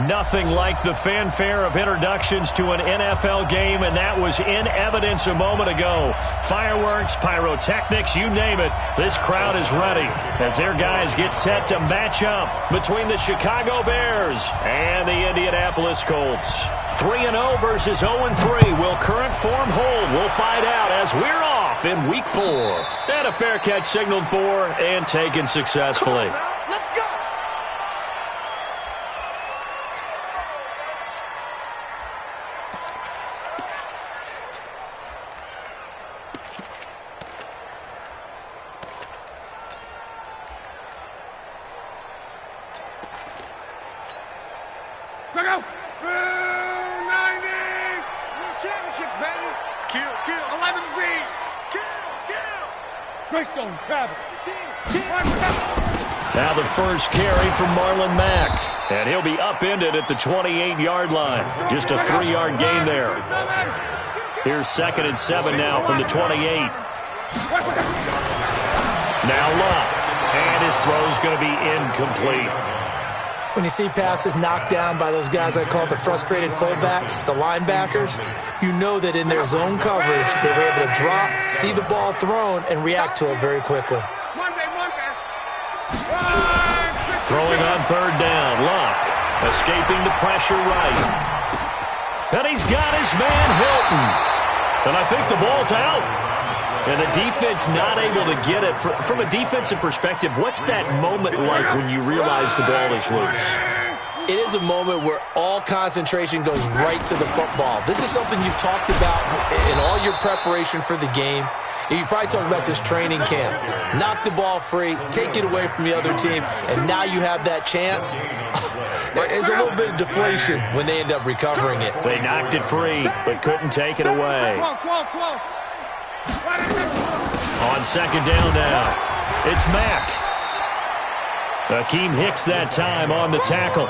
Nothing like the fanfare of introductions to an NFL game, and that was in evidence a moment ago. Fireworks, pyrotechnics, you name it. This crowd is ready as their guys get set to match up between the Chicago Bears and the Indianapolis Colts. 3-0 versus 0-3. Will current form hold? We'll find out as we're off in Week 4. And a fair catch signaled for and taken successfully. Now the first carry from Marlon Mack. And he'll be upended at the 28-yard line. Just a 3-yard gain there. Here's 2nd and 7 now from the 28. Now Love. And his throw's going to be incomplete. When you see passes knocked down by those guys I call the frustrated fullbacks, the linebackers, you know that in their zone coverage, they were able to drop, see the ball thrown, and react to it very quickly. Throwing on 3rd down. Luck escaping the pressure right. And he's got his man Hilton. And I think the ball's out. And the defense not able to get it. From a defensive perspective, what's that moment like when you realize the ball is loose? It is a moment where all concentration goes right to the football. This is something you've talked about in all your preparation for the game. You probably talked about this training camp. Knock the ball free, take it away from the other team, and now you have that chance. There's a little bit of deflation when they end up recovering it. They knocked it free, but couldn't take it away. On 2nd down now, it's Mack. Akeem Hicks that time on the tackle.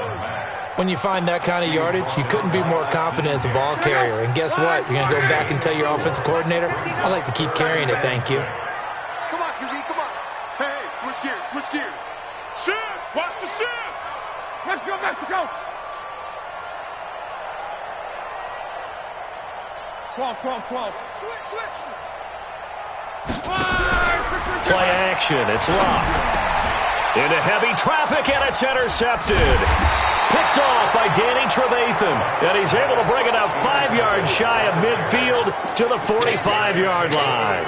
When you find that kind of yardage, you couldn't be more confident as a ball carrier. And guess what? You're going to go back and tell your offensive coordinator, I'd like to keep carrying it, thank you. Come on, QB, come on. Hey, switch gears, switch gears. Shift! Watch the shift! Let's go, Mexico! Switch! Play action, it's locked. Into heavy traffic, and it's intercepted. Picked off by Danny Trevathan. And he's able to bring it up 5 yards shy of midfield to the 45-yard line.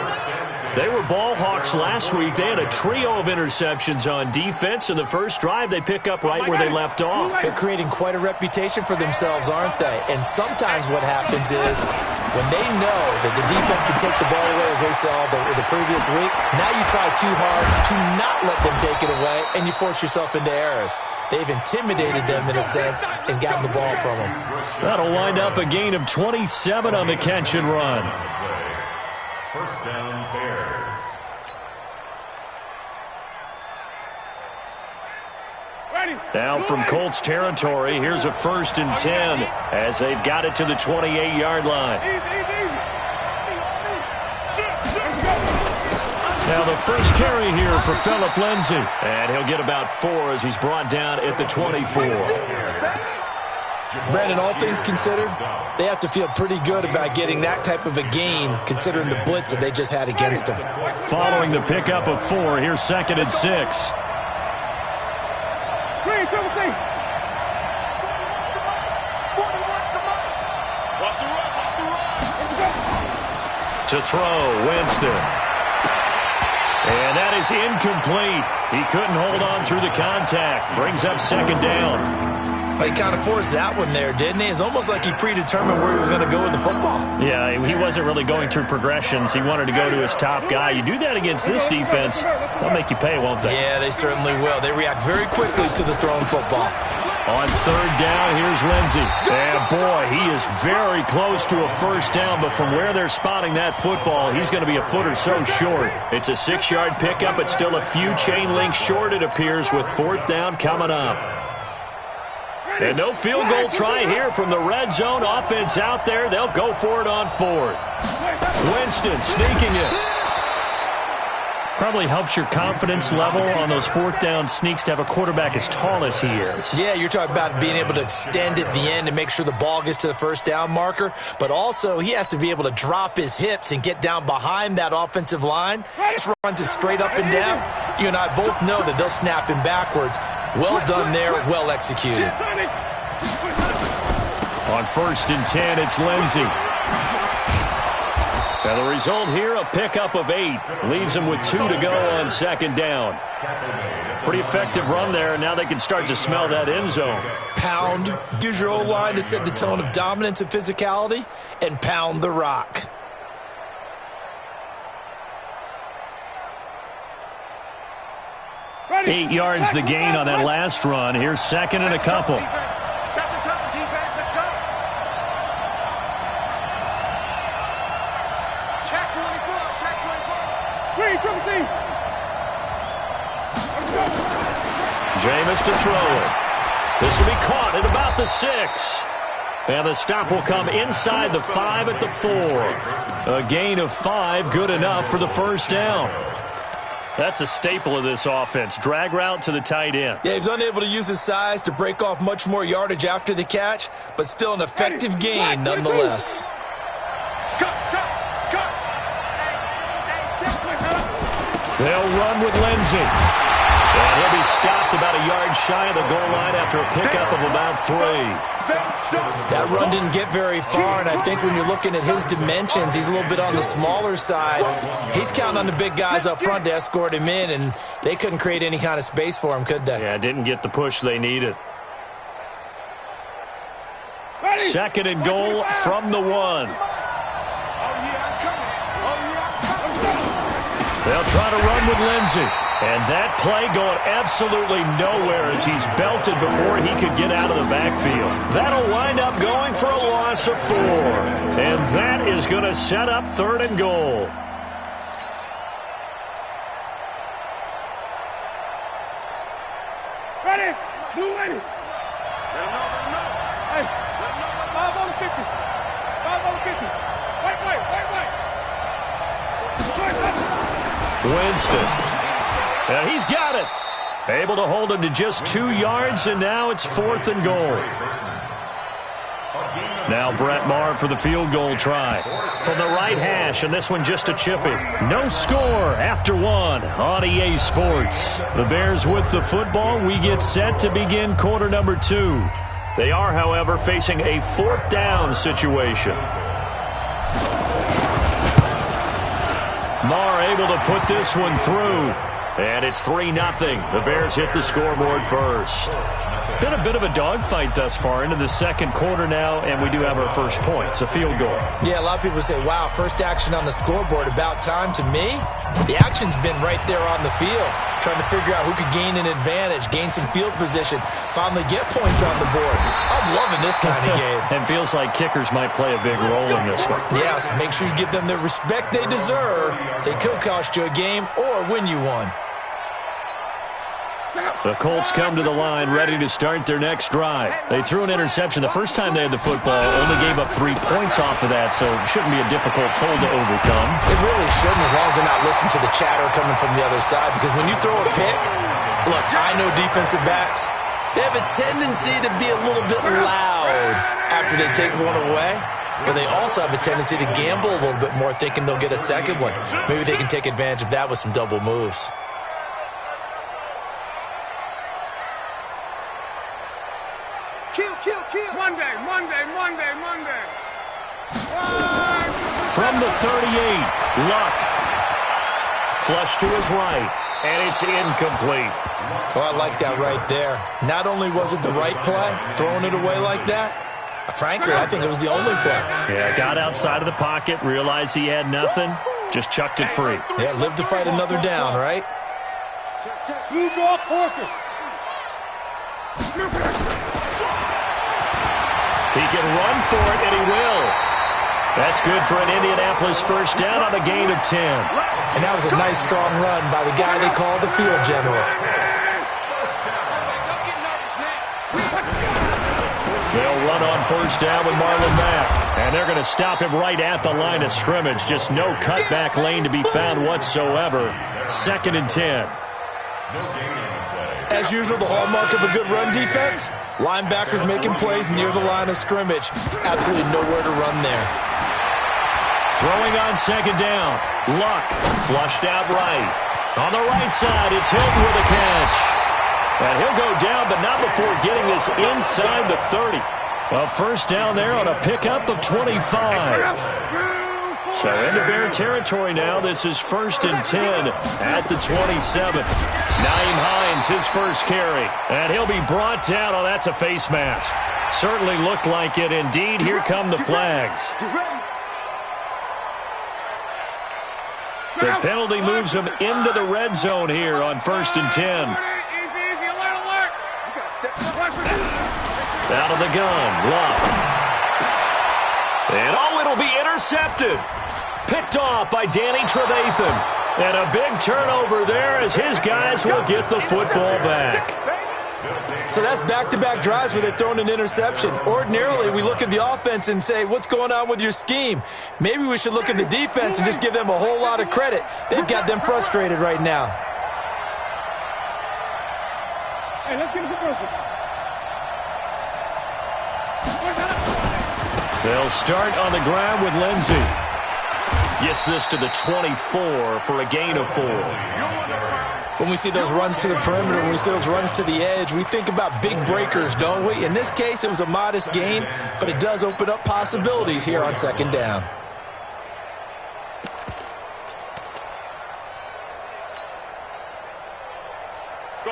They were ball hawks last week. They had a trio of interceptions on defense. In the first drive, they pick up right where they left off. They're creating quite a reputation for themselves, aren't they? And sometimes what happens is when they know that the defense can take the ball away, as they saw the previous week, now you try too hard to not let them take it away, and you force yourself into errors. They've intimidated them in a sense and gotten the ball from them. That'll wind up a gain of 27 on the catch and run. First down, Bears. Now from Colts territory, here's a 1st and 10 as they've got it to the 28-yard line. Now the first carry here for Phillip Lindsay. And he'll get about 4 as he's brought down at the 24. Brandon, all things considered, they have to feel pretty good about getting that type of a gain considering the blitz that they just had against them. Following the pickup of 4, here's 2nd and 6. To throw, Winston. And that is incomplete. He couldn't hold on through the contact. Brings up 2nd down. He kind of forced that one there, didn't he? It's almost like he predetermined where he was going to go with the football. Yeah, he wasn't really going through progressions. He wanted to go to his top guy. You do that against this defense, they'll make you pay, won't they? Yeah, they certainly will. They react very quickly to the thrown football. On 3rd down, here's Lindsay. And boy, he is very close to a 1st down, but from where they're spotting that football, he's going to be a foot or so short. It's a 6-yard pickup, but still a few chain links short, it appears, with 4th down coming up. And no field goal try here from the red zone. Offense out there. They'll go for it on 4th. Winston sneaking it. Probably helps your confidence level on those fourth down sneaks to have a quarterback as tall as he is. Yeah, you're talking about being able to extend at the end and make sure the ball gets to the first down marker. But also, he has to be able to drop his hips and get down behind that offensive line. Just runs it straight up and down. You and I both know that they'll snap him backwards. Well done there, well executed. On 1st and 10, it's Lindsey. Now the result here, a pickup of 8. Leaves him with 2 to go on 2nd down. Pretty effective run there, and now they can start to smell that end zone. Pound. Use your O-line to set the tone of dominance and physicality, and pound the rock. Ready. 8 yards the gain on that last run. Here's 2nd and a couple. Second time, defense, let's go. Check 24, check 24. Green, triple T. Let's go. Jameis to throw it. This will be caught at about the 6. And the stop will come inside the 5 at the 4. A gain of 5, good enough for the first down. That's a staple of this offense. Drag route to the tight end. Yeah, he's unable to use his size to break off much more yardage after the catch, but still an effective gain nonetheless. They'll run with Lindsey. And he'll be stopped about a yard shy of the goal line after a pickup of about 3. That run didn't get very far, and I think when you're looking at his dimensions, he's a little bit on the smaller side. He's counting on the big guys up front to escort him in, and they couldn't create any kind of space for him, could they? Yeah, didn't get the push they needed. 2nd and goal from the 1. They'll try to run with Lindsey. And that play going absolutely nowhere as he's belted before he could get out of the backfield. That'll wind up going for a loss of 4. And that is going to set up 3rd and goal. Ready? Blue ready. Let him know. Hey, let him know. 5 on the 50. 5 on the 50. White. Winston. And he's got it. Able to hold him to just 2 yards, and now it's 4th and goal. Now Brett Maher for the field goal try. From the right hash, and this one just a chippy. No score after 1 on EA Sports. The Bears with the football. We get set to begin quarter number 2. They are, however, facing a 4th down situation. Maher able to put this one through. And it's 3-0. The Bears hit the scoreboard first. Been a bit of a dogfight thus far into the 2nd quarter now, and we do have our first points, a field goal. Yeah, a lot of people say, wow, first action on the scoreboard, about time. To me, the action's been right there on the field, trying to figure out who could gain an advantage, gain some field position, finally get points on the board. I'm loving this kind of game. And feels like kickers might play a big role in this one. Yes, make sure you give them the respect they deserve. They could cost you a game or win you one. The Colts come to the line ready to start their next drive. They threw an interception the first time they had the football, only gave up 3 points off of that, so it shouldn't be a difficult hole to overcome. It really shouldn't, as long as they're not listening to the chatter coming from the other side, because when you throw a pick, look, I know defensive backs, they have a tendency to be a little bit loud after they take one away, but they also have a tendency to gamble a little bit more, thinking they'll get a second one. Maybe they can take advantage of that with some double moves. Kill. Monday. From the 38, Luck. Flush to his right, and it's incomplete. Oh, I like that right there. Not only was it the right play, throwing it away like that, frankly, I think it was the only play. Yeah, got outside of the pocket, realized he had nothing, just chucked it free. Yeah, live to fight another down, right? Blue draw, Corker. He can run for it, and he will. That's good for an Indianapolis first down on a gain of 10. And that was a nice, strong run by the guy they call the field general. They'll run on first down with Marlon Mack. And they're going to stop him right at the line of scrimmage. Just no cutback lane to be found whatsoever. 2nd and 10. As usual, the hallmark of a good run defense, linebackers making plays near the line of scrimmage. Absolutely nowhere to run there. Throwing on 2nd down. Luck flushed out right. On the right side, it's Hilton with a catch. And he'll go down, but not before getting this inside the 30. A first down there on a pickup of 25. So into Bear territory now. This is 1st and 10 at the 27. Nyheim Hines, his first carry. And he'll be brought down. Oh, that's a face mask. Certainly looked like it. Indeed, here come the flags. The penalty moves him into the red zone here on 1st and 10. Out of the gun, Luck. And oh, it'll be intercepted. Picked off by Danny Trevathan. And a big turnover there as his guys will get the football back. So that's back-to-back drives where they've thrown an interception. Ordinarily, we look at the offense and say, what's going on with your scheme? Maybe we should look at the defense and just give them a whole lot of credit. They've got them frustrated right now. Hey, let's get a good They'll start on the ground with Lindsey. Gets this to the 24 for a gain of 4. When we see those runs to the perimeter, when we see those runs to the edge, we think about big breakers, don't we? In this case, it was a modest gain, but it does open up possibilities here on 2nd down.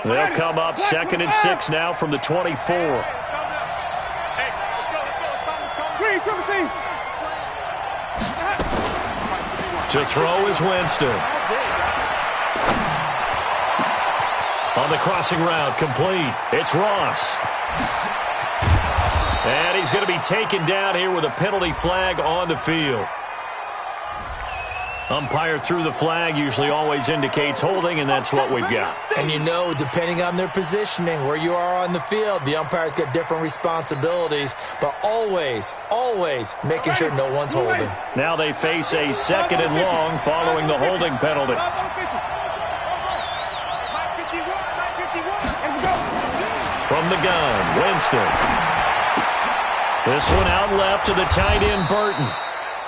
They'll come up 2nd and 6 now from the 24. To throw is Winston. On the crossing route, complete. It's Ross. And he's going to be taken down here with a penalty flag on the field. Umpire threw the flag, usually always indicates holding, and that's what we've got. And you know, depending on their positioning, where you are on the field, the umpire's got different responsibilities, but always, always making sure no one's holding. Now they face a 2nd and long following the holding penalty. From the gun, Winston. This one out left to the tight end, Burton.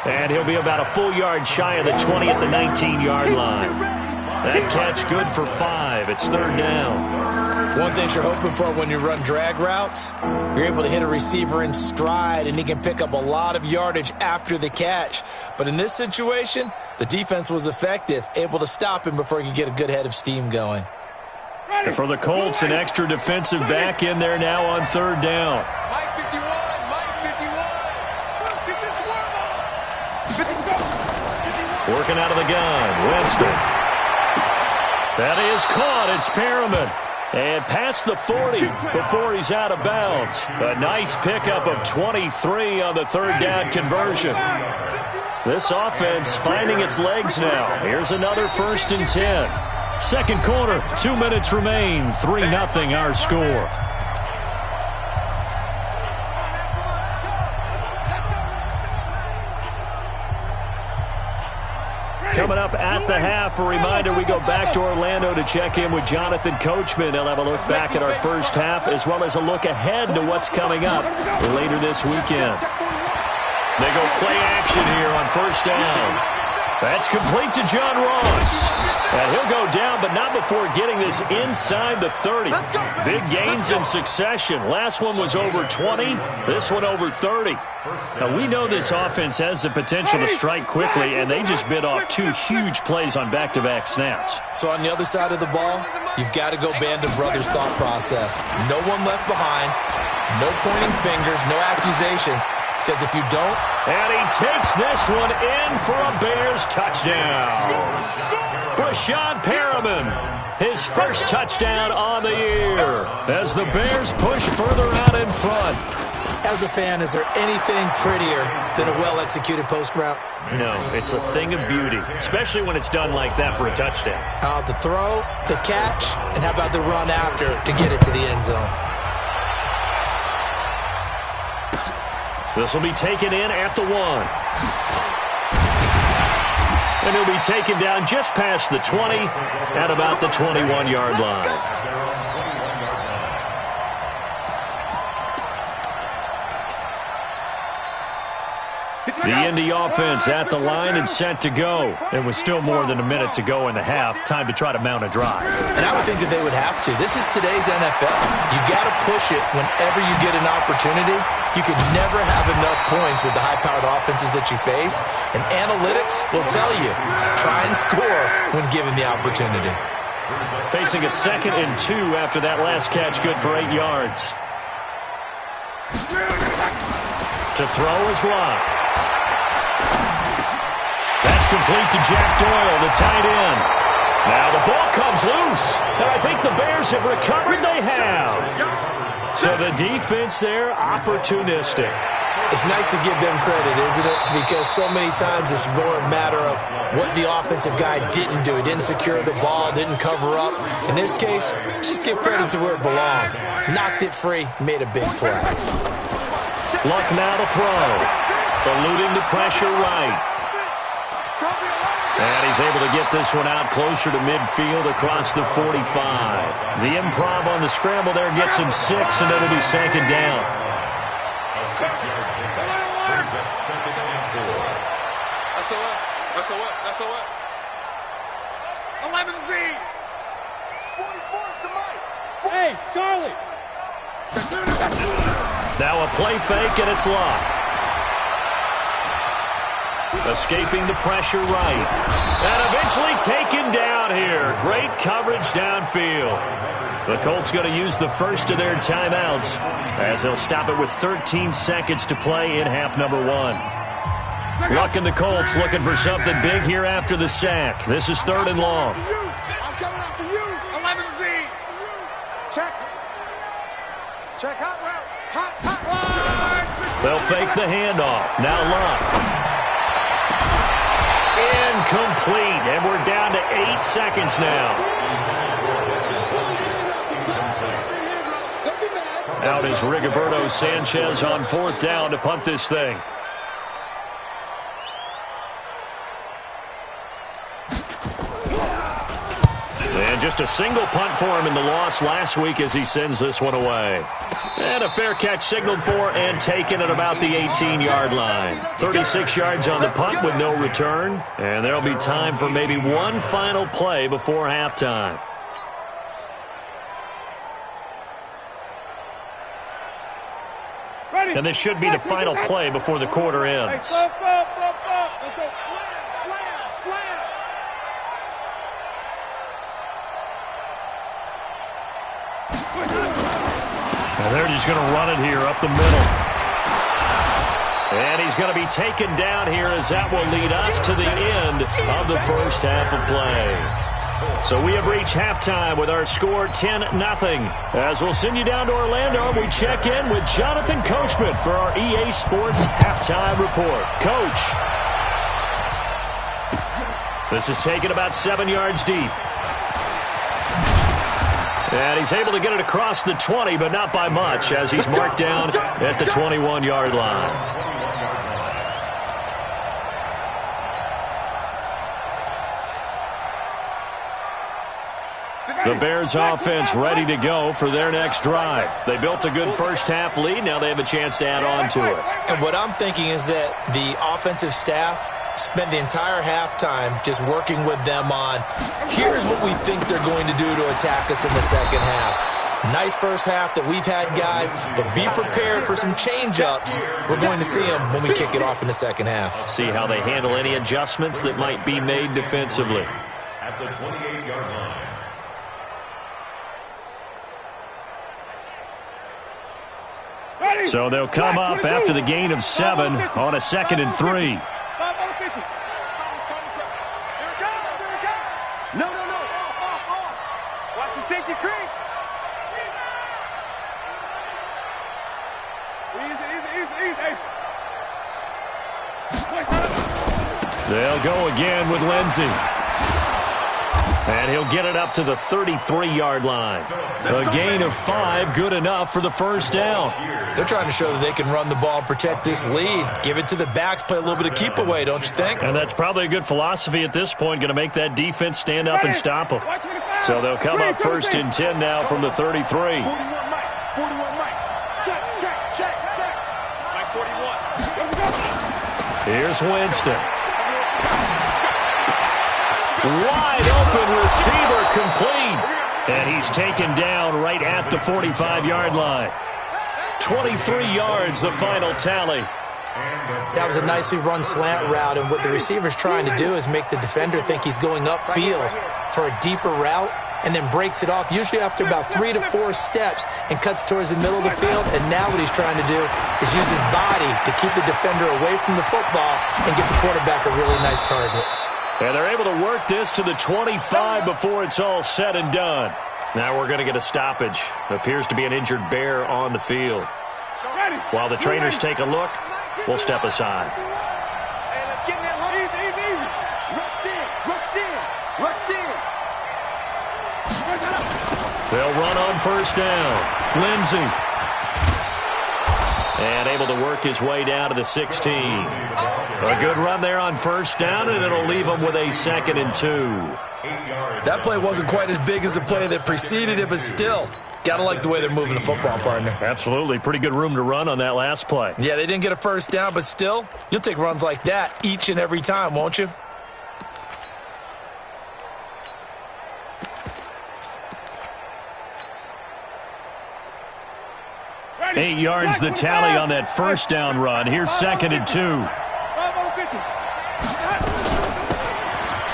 And he'll be about a full yard shy of the 20 at the 19-yard line. That catch good for 5. It's 3rd down. One thing you're hoping for when you run drag routes, you're able to hit a receiver in stride, and he can pick up a lot of yardage after the catch. But in this situation, the defense was effective, able to stop him before he could get a good head of steam going. And for the Colts, an extra defensive back in there now on 3rd down. Working out of the gun, Winston. That is caught. It's Perriman. And past the 40 before he's out of bounds. A nice pickup of 23 on the 3rd down conversion. This offense finding its legs now. Here's another 1st and 10. 2nd quarter, 2 minutes remain. 3-0 our score. Coming up at the half, a reminder, we go back to Orlando to check in with Jonathan Coachman. He'll have a look back at our first half as well as a look ahead to what's coming up later this weekend. They go play action here on 1st down. That's complete to John Ross. And he'll go down, but not before getting this inside the 30. Big gains in succession. Last one was over 20. This one over 30. Now, we know this offense has the potential to strike quickly, and they just bit off 2 huge plays on back-to-back snaps. So on the other side of the ball, you've got to go Band of Brothers thought process. No one left behind. No pointing fingers. No accusations. Because if you don't... And he takes this one in for a Bears touchdown. Brashad Perriman, his first touchdown on the year as the Bears push further out in front. As a fan, is there anything prettier than a well-executed post route? No, it's a thing of beauty, especially when it's done like that for a touchdown. The throw, the catch, and how about the run after to get it to the end zone? This will be taken in at the 1. And he'll be taken down just past the 20 at about the 21-yard line. The Indy offense at the line and set to go. And with still more than a minute to go in the half, time to try to mount a drive. And I would think that they would have to. This is today's NFL. You got to push it whenever you get an opportunity. You can never have enough points with the high-powered offenses that you face. And analytics will tell you, try and score when given the opportunity. Facing a 2nd and 2 after that last catch, good for 8 yards. To throw is Lott. That's complete to Jack Doyle, the tight end. Now the ball comes loose, and I think the Bears have recovered. They have. So the defense there, opportunistic. It's nice to give them credit, isn't it? Because so many times it's more a matter of what the offensive guy didn't do. He didn't secure the ball, didn't cover up. In this case, let's just give credit to where it belongs. Knocked it free, made a big play. Luck now to throw. Eluding the pressure right. And he's able to get this one out closer to midfield across the 45. The improv on the scramble there gets him 6, and it'll be 2nd down. A 6-yard pickup brings up 2nd and 4. SOS. 11Z. 44 to Mike. Hey, Charlie. Now a play fake, and it's Lott. Escaping the pressure right. And eventually taken down here. Great coverage downfield. The Colts going to use the first of their timeouts as they'll stop it with 13 seconds to play in half number 1. Luck and the Colts looking for something big here after the sack. This is 3rd and long. I'm coming after you. 11Z. Check hot route. They'll fake the handoff. Now Luck. Incomplete, and we're down to 8 seconds now. Out is Rigoberto Sanchez on 4th down to punt this thing. And just a single punt for him in the loss last week as he sends this one away. And a fair catch signaled for and taken at about the 18-yard line. 36 yards on the punt with no return. And there'll be time for maybe one final play before halftime. And this should be the final play before the quarter ends. And they're just going to run it here up the middle. And he's going to be taken down here as that will lead us to the end of the first half of play. So we have reached halftime with our score 10-0. As we'll send you down to Orlando, we check in with Jonathan Coachman for our EA Sports Halftime Report. Coach. This is taken about 7 yards deep. And he's able to get it across the 20, but not by much, as he's marked down at the 21-yard line. The Bears offense ready to go for their next drive. They built a good first-half lead. Now they have a chance to add on to it. And what I'm thinking is that the offensive staff spent the entire halftime just working with them on, here's what we think they're going to do to attack us in the second half. Nice first half that we've had, guys, but be prepared for some change-ups. We're going to see them when we kick it off in the second half. See how they handle any adjustments that might be made defensively. At the 28-yard line. So they'll come up after the gain of 7 on a 2nd and 3. No. Watch the safety creep. Easy. They'll go again with Lindsey. And he'll get it up to the 33-yard line. A gain of 5, good enough for the first down. They're trying to show that they can run the ball and protect this lead. Give it to the backs, play a little bit of keep away, don't you think? And that's probably a good philosophy at this point, going to make that defense stand up and stop them. So they'll come up first and 10 now from the 33. 41 Mike. 41 Mike. Check. Mike 41. Here's Winston. Wide open receiver complete. And he's taken down right at the 45-yard line. 23 yards, the final tally. That was a nicely run slant route, and what the receiver's trying to do is make the defender think he's going upfield for a deeper route, and then breaks it off, usually after about 3 to 4 steps, and cuts towards the middle of the field. And now what he's trying to do is use his body to keep the defender away from the football and get the quarterback a really nice target. And they're able to work this to the 25 before it's all said and done. Now we're going to get a stoppage. Appears to be an injured bear on the field. While the trainers take a look, we'll step aside. Hey, let's get in that line. Easy. Rush in. They'll run on first down. Lindsey. And able to work his way down to the 16. A good run there on first down, and it'll leave him with a 2nd and 2. That play wasn't quite as big as the play that preceded it, but still, gotta like the way they're moving the football, partner. Absolutely. Pretty good room to run on that last play. Yeah, they didn't get a first down, but still, you'll take runs like that each and every time, won't you? Eight yards the tally on that first down run. Here's 2nd and 2.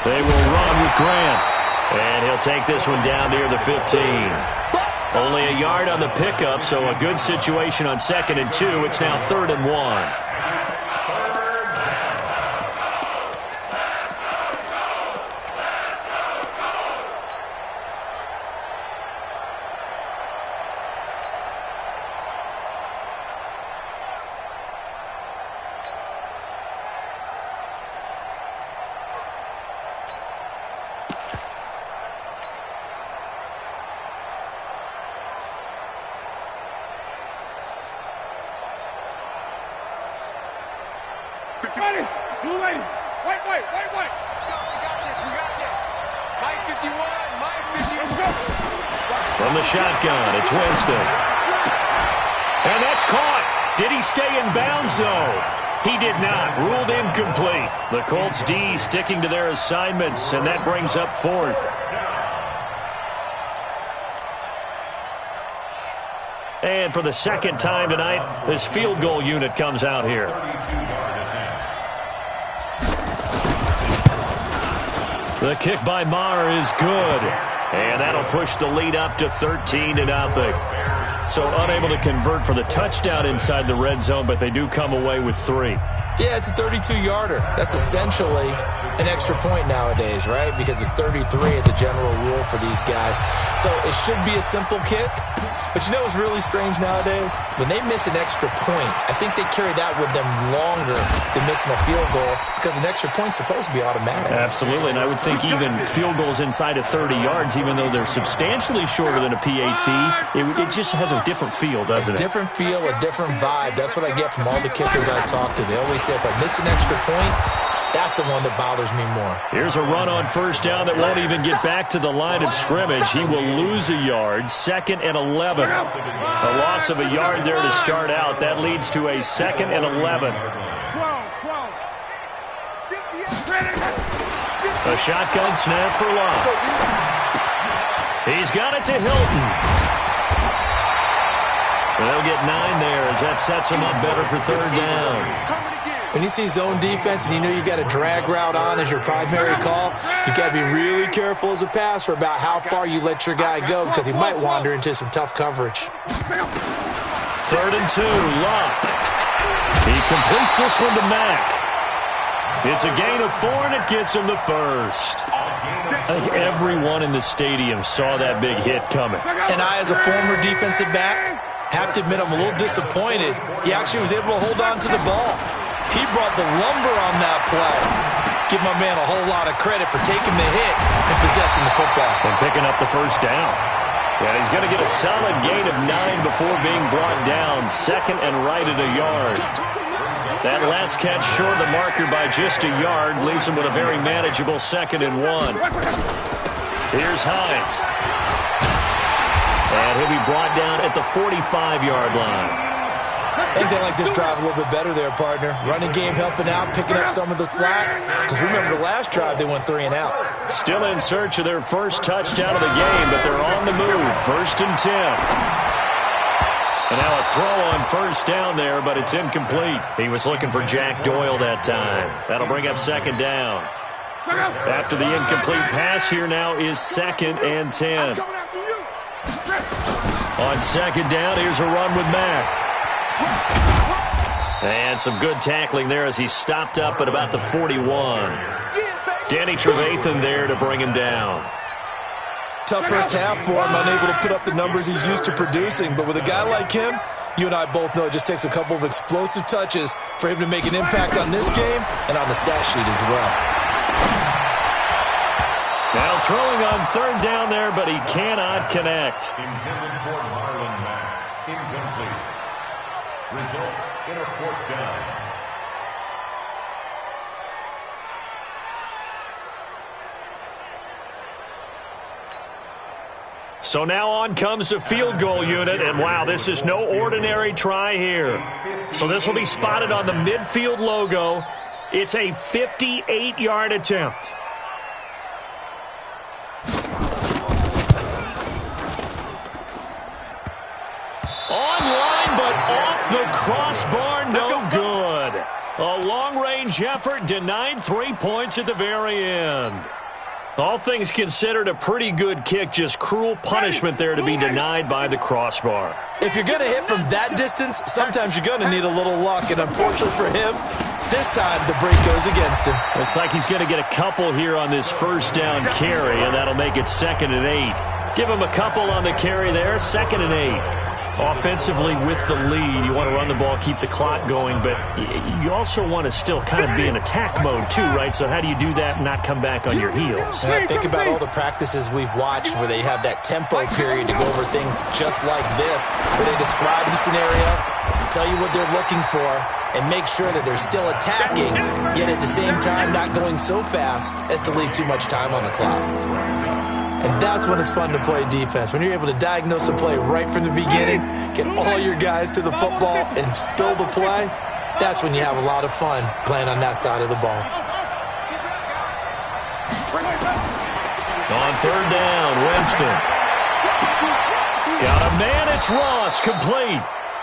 They will run with Grant. And he'll take this one down near the 15. Only a yard on the pickup, so a good situation on 2nd and 2. It's now 3rd and 1. Ready. Blue lady. White. We got this. Mike 51. Let's go. From the shotgun, it's Winston. And that's caught. Did he stay in bounds, though? He did not. Ruled incomplete. The Colts D sticking to their assignments, and that brings up 4th. And for the second time tonight, this field goal unit comes out here. The kick by Maher is good. And that'll push the lead up to 13-0. So unable to convert for the touchdown inside the red zone, but they do come away with 3. Yeah, it's a 32-yarder. That's essentially an extra point nowadays, right? Because it's 33 as a general rule for these guys. So it should be a simple kick. But you know what's really strange nowadays? When they miss an extra point, I think they carry that with them longer than missing a field goal because an extra point's supposed to be automatic. Absolutely, and I would think even field goals inside of 30 yards, even though they're substantially shorter than a PAT, it just has a different feel, doesn't it? A different feel, a different vibe. That's what I get from all the kickers I talk to. They always say if I miss an extra point, that's the one that bothers me more. Here's a run on first down that won't even get back to the line of scrimmage. He will lose a yard, 2nd and 11. A loss of a yard there to start out. That leads to a 2nd and 11. A shotgun snap for Love. He's got it to Hilton. They'll get 9 there as that sets him up better for 3rd down. When you see zone defense and you know you've got a drag route on as your primary call, you've got to be really careful as a passer about how far you let your guy go because he might wander into some tough coverage. 3rd and 2, Luck. He completes this one to Mack. It's a gain of 4, and it gets him the first. I think everyone in the stadium saw that big hit coming. And I, as a former defensive back, have to admit I'm a little disappointed. He actually was able to hold on to the ball. He brought the lumber on that play. Give my man a whole lot of credit for taking the hit and possessing the football. And picking up the first down. And he's going to get a solid gain of 9 before being brought down. Second and right at a yard. That last catch short of the marker by just a yard leaves him with a very manageable 2nd and 1. Here's Hines. And he'll be brought down at the 45-yard line. I think they like this drive a little bit better there, partner. Running game helping out, picking up some of the slack. Because remember the last drive, they went 3 and out. Still in search of their first touchdown of the game, but they're on the move. 1st and 10. And now a throw on first down there, but it's incomplete. He was looking for Jack Doyle that time. That'll bring up 2nd down. After the incomplete pass, here now is 2nd and 10. On 2nd down, here's a run with Mack. And some good tackling there as he stopped up at about the 41. Danny Trevathan there to bring him down. Tough first half for him, unable to put up the numbers he's used to producing. But with a guy like him, you and I both know it just takes a couple of explosive touches for him to make an impact on this game and on the stat sheet as well. Now throwing on 3rd down there, but he cannot connect. Intended for Marlon Mack. Incomplete. Results in a 4th down. So now on comes the field goal unit, and wow, this is no ordinary try here. So this will be spotted on the midfield logo. It's a 58-yard attempt. Online, but off the crossbar, no good. A long-range effort denied 3 points at the very end. All things considered, a pretty good kick, just cruel punishment there to be denied by the crossbar. If you're going to hit from that distance, sometimes you're going to need a little luck, and unfortunately for him, this time the break goes against him. Looks like he's going to get a couple here on this first down carry, and that'll make it 2nd and 8. Give him a couple on the carry there, 2nd and 8. Offensively with the lead, you want to run the ball, keep the clock going, but you also want to still kind of be in attack mode too, right? So how do you do that and not come back on your heels? Think about all the practices we've watched where they have that tempo period to go over things just like this, where they describe the scenario, tell you what they're looking for, and make sure that they're still attacking, yet at the same time not going so fast as to leave too much time on the clock. And that's when it's fun to play defense. When you're able to diagnose a play right from the beginning, get all your guys to the football, and spill the play, that's when you have a lot of fun playing on that side of the ball. On 3rd down, Winston. Got a man, it's Ross, complete.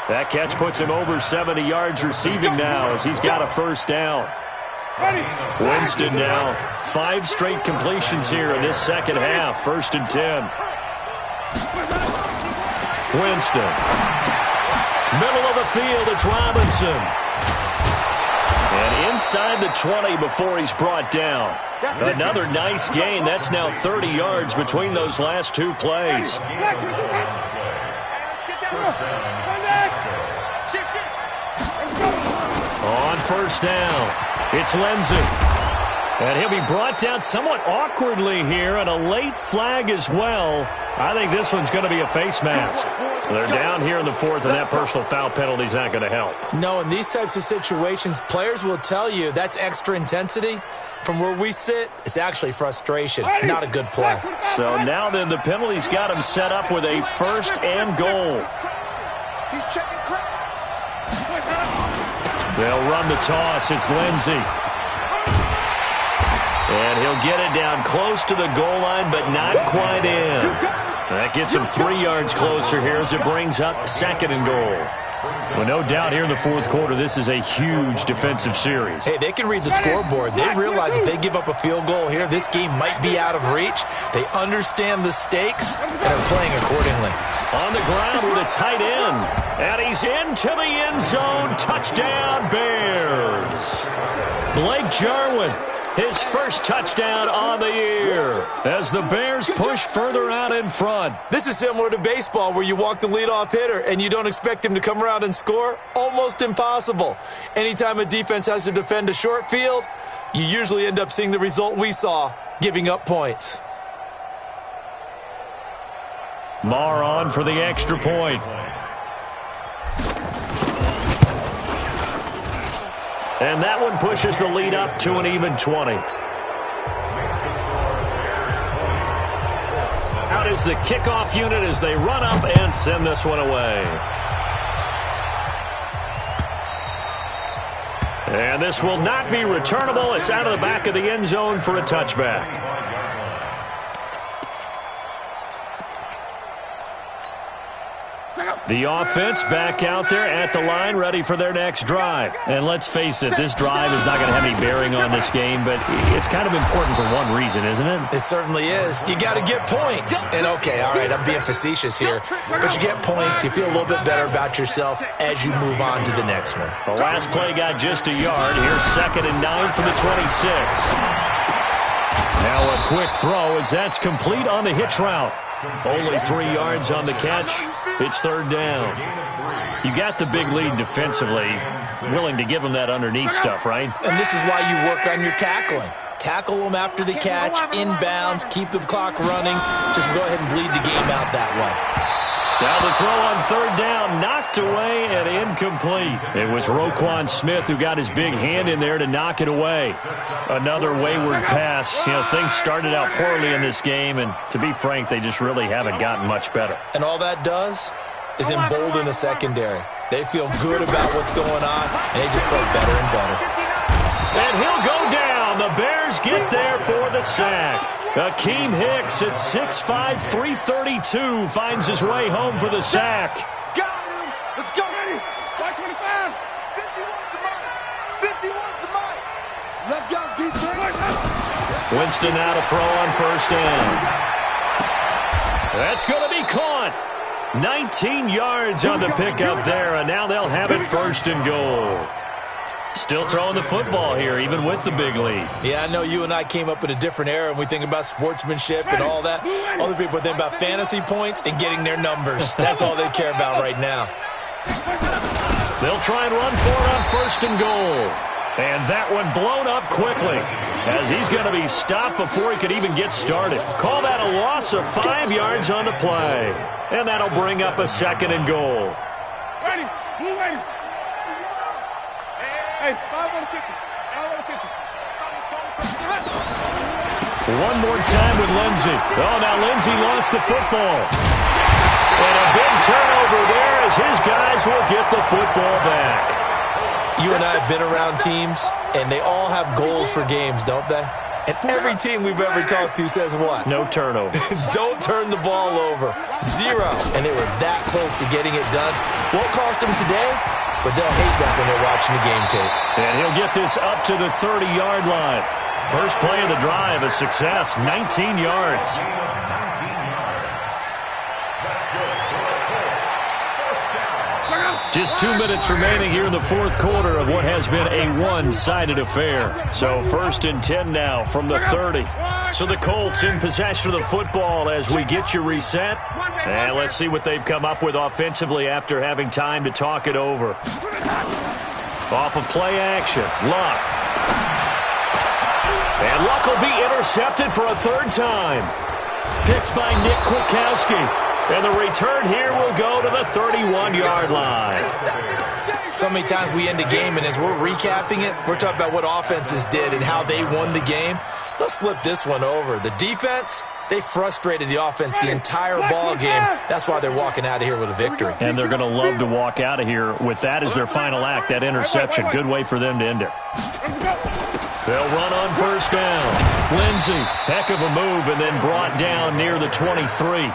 That catch puts him over 70 yards receiving now as he's got a first down. Winston now, 5 straight completions here in this second half. 1st and 10. Winston. Middle of the field, it's Robinson. And inside the 20 before he's brought down. Another nice gain. That's now 30 yards between those last 2 plays. On first down, it's Lindsey. And he'll be brought down somewhat awkwardly here, and a late flag as well. I think this one's going to be a face mask. They're down here in the 4th, and that personal foul penalty is not going to help. No, in these types of situations, players will tell you that's extra intensity. From where we sit, it's actually frustration, not a good play. So now then, the penalty's got him set up with a 1st and goal. He's checking crap. They'll run the toss. It's Lindsey. And he'll get it down close to the goal line, but not quite in. That gets him 3 yards closer here as it brings up 2nd and goal. Well, no doubt here in the 4th quarter, this is a huge defensive series. Hey, they can read the scoreboard. They realize if they give up a field goal here, this game might be out of reach. They understand the stakes and are playing accordingly. On the ground with a tight end. And he's into the end zone. Touchdown, Bears. Blake Jarwin, his first touchdown on the year as the Bears push further out in front. This is similar to baseball where you walk the leadoff hitter and you don't expect him to come around and score. Almost impossible. Anytime a defense has to defend a short field, you usually end up seeing the result we saw, giving up points. Marr on for the extra point. And that one pushes the lead up to an even 20. Out is the kickoff unit as they run up and send this one away. And this will not be returnable. It's out of the back of the end zone for a touchback. The offense back out there at the line, ready for their next drive. And let's face it, this drive is not going to have any bearing on this game, but it's kind of important for one reason, isn't it? It certainly is. You got to get points. And okay, all right, I'm being facetious here, but you get points, you feel a little bit better about yourself as you move on to the next one. The last play got just a yard. Here's 2nd and 9 from the 26. Now a quick throw as that's complete on the hitch route. Only 3 yards on the catch. It's 3rd down. You got the big lead defensively. Willing to give them that underneath stuff, right? And this is why you work on your tackling. Tackle them after the catch, inbounds, keep the clock running. Just go ahead and bleed the game out that way. Now the throw on 3rd down, knocked away and incomplete. It was Roquan Smith who got his big hand in there to knock it away. Another wayward pass. You know, things started out poorly in this game, and to be frank, they just really haven't gotten much better. And all that does is embolden the secondary. They feel good about what's going on, and they just play better and better. And he'll go down. The Bears get there for the sack. Akeem Hicks at 6'5", 332 finds his way home for the sack. Got him. Let's go. Ready. 525. 51's the mark. 51's the mark. Let's go, defense. Winston now to throw on 1st down. That's going to be caught. 19 yards on the pickup there, and now they'll have it 1st and goal. Still throwing the football here, even with the big lead. Yeah, I know you and I came up in a different era, and we think about sportsmanship and all that. Other people think about fantasy points and getting their numbers. That's all they care about right now. They'll try and run for it on 1st and goal. And that one blown up quickly, as he's going to be stopped before he could even get started. Call that a loss of 5 yards on the play. And that'll bring up a 2nd and goal. Ready. Blue ready. Hey, 5-1-50. 5-1-50. One more time with Lindsey. Oh, now Lindsey lost the football. And a big turnover there as his guys will get the football back. You and I have been around teams, and they all have goals for games, don't they? And every team we've ever talked to says what? No turnover. Don't turn the ball over. 0. And they were that close to getting it done. Won't cost them today, but they'll hate that when they're watching the game tape. And he'll get this up to the 30-yard line. First play of the drive, a success, 19 yards. Just 2 minutes remaining here in the 4th quarter of what has been a one-sided affair. So 1st and 10 now from the 30. So the Colts in possession of the football as we get you reset. And let's see what they've come up with offensively after having time to talk it over. Off of play action, Luck. And Luck will be intercepted for a 3rd time. Picked by Nick Kwiatkowski. And the return here will go to the 31-yard line. So many times we end a game, and as we're recapping it, we're talking about what offenses did and how they won the game. Let's flip this one over. The defense, they frustrated the offense the entire ball game. That's why they're walking out of here with a victory. And they're going to love to walk out of here with that as their final act, that interception. Good way for them to end it. They'll run on 1st down. Lindsey, heck of a move, and then brought down near the 23.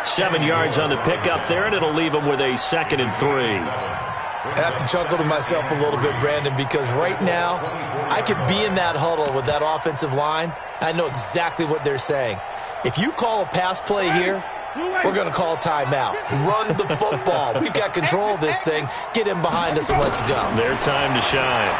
7 yards on the pickup there, and it'll leave them with a 2nd and 3. I have to chuckle to myself a little bit, Brandon, because right now I could be in that huddle with that offensive line. I know exactly what they're saying. If you call a pass play here, we're going to call timeout. Run the football. We've got control of this thing. Get him behind us and let's go. Their time to shine.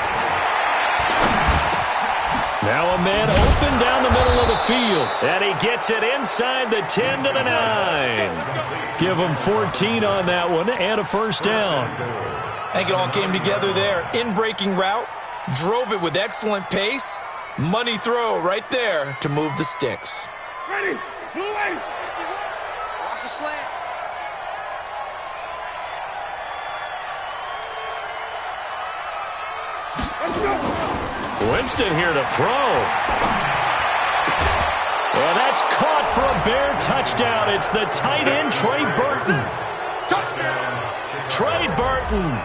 Now a man open down the middle of the field. And he gets it inside the 10 to the 9. Give him 14 on that one and a 1st down. I think it all came together there. In-breaking route, drove it with excellent pace, Money throw right there to move the sticks. Ready. Blue way. Watch the slant. Let's go. Winston here to throw. Well, that's caught for a Bear touchdown. It's the tight end, Trey Burton. Touchdown. Trey Burton,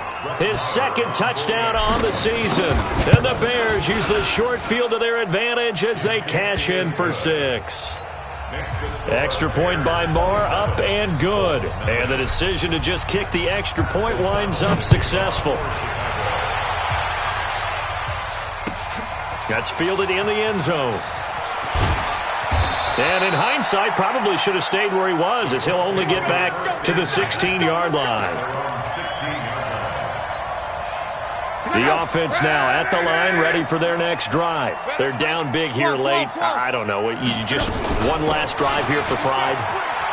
his second touchdown on the season. And the Bears use the short field to their advantage as they cash in for 6. Extra point by Moore, up and good. And the decision to just kick the extra point winds up successful. That's fielded in the end zone. And in hindsight, probably should have stayed where he was, as he'll only get back to the 16-yard line. The offense now at the line, ready for their next drive. They're down big here late. I don't know. You just one last drive here for pride?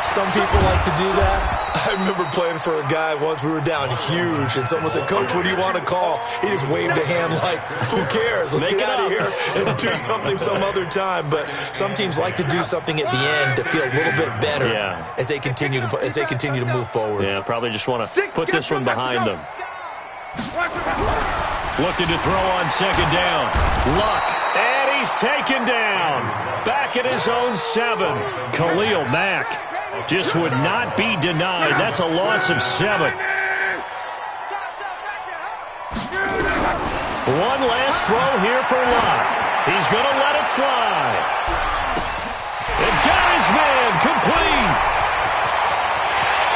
Some people like to do that. I remember playing for a guy once. We were down huge, and someone said, "Coach, what do you want to call?" He just waved a hand like, "Who cares? Let's get out of here and do something some other time." But some teams like to do something at the end to feel a little bit better as they continue to move forward. Yeah, probably just want to put this one behind them. Looking to throw on second down. Luck. And he's taken down. Back at his own 7. Khalil Mack just would not be denied. That's a loss of 7. One last throw here for Luck. He's going to let it fly. And got his man complete.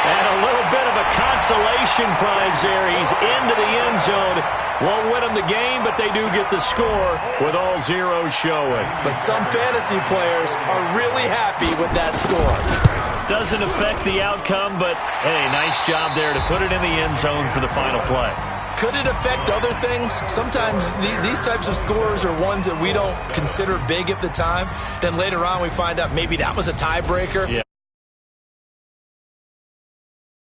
And a little bit of a consolation prize there. He's into the end zone. Won't win them the game, but they do get the score with all zeros showing. But some fantasy players are really happy with that score. Doesn't affect the outcome, but, hey, nice job there to put it in the end zone for the final play. Could it affect other things? Sometimes these types of scores are ones that we don't consider big at the time. Then later on we find out maybe that was a tiebreaker. Yeah.